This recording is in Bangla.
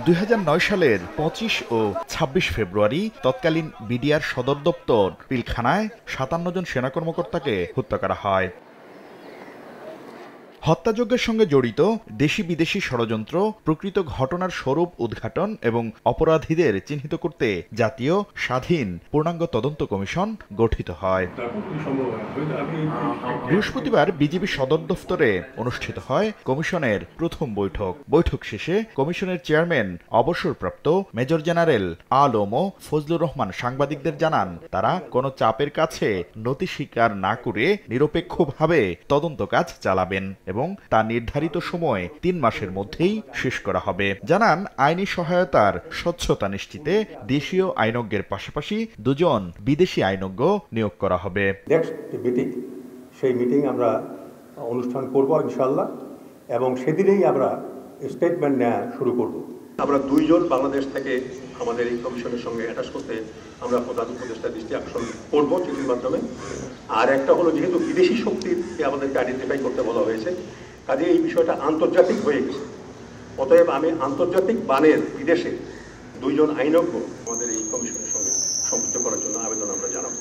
2009 সালের 25 ও 26 ফেব্রুয়ারি তৎকালীন বিডিআর সদর দপ্তর পিলখানায় 57 জন সেনা কর্মকর্তাকে হত্যা করা হয়। হত্যাযজ্ঞের সঙ্গে জড়িত দেশি বিদেশি ষড়যন্ত্র, প্রকৃত ঘটনার স্বরূপ উদ্ঘাটন এবং অপরাধীদের চিহ্নিত করতে জাতীয় স্বাধীন পূর্ণাঙ্গ তদন্ত কমিশন গঠিত হয়। বৃহস্পতিবার বিজিবি সদর দফতরে অনুষ্ঠিত হয় কমিশনের প্রথম বৈঠক শেষে কমিশনের চেয়ারম্যান অবসরপ্রাপ্ত মেজর জেনারেল আলম ফজলুর রহমান সাংবাদিকদের জানান, তারা কোনো চাপের কাছে নতি স্বীকার না করে নিরপেক্ষভাবে তদন্ত কাজ চালাবেন এবং তা নির্ধারিত সময় 3 মাসের মধ্যেই শেষ করা হবে। জানান, আইনি সহায়তার স্বচ্ছতা নিশ্চিতে দেশীয় আইনজ্ঞের পাশাপাশি 2 জন বিদেশি আইনজ্ঞ নিয়োগ করা হবে। সেই মিটিং আমরা অনুষ্ঠান করব ইনশাআল্লাহ, এবং সেদিনেই আমরা স্টেটমেন্ট নেওয়া শুরু করব। আমরা 2 জন বাংলাদেশ থেকে আমাদের এই কমিশনের সঙ্গে অ্যাটাচ করতে আমরা প্রধান উপদেষ্টা দৃষ্টি আকর্ষণ করব চিঠির মাধ্যমে। আর একটা হলো, যেহেতু বিদেশি শক্তিকে আমাদেরকে আইডেন্টিফাই করতে বলা হয়েছে, কাজে এই বিষয়টা আন্তর্জাতিক হয়ে গেছে। অতএব আমি আন্তর্জাতিক বানের বিদেশে 2 জন আইনজ্ঞ আমাদের এই কমিশনের সঙ্গে সম্পৃক্ত করার জন্য আবেদন আমরা জানাবো।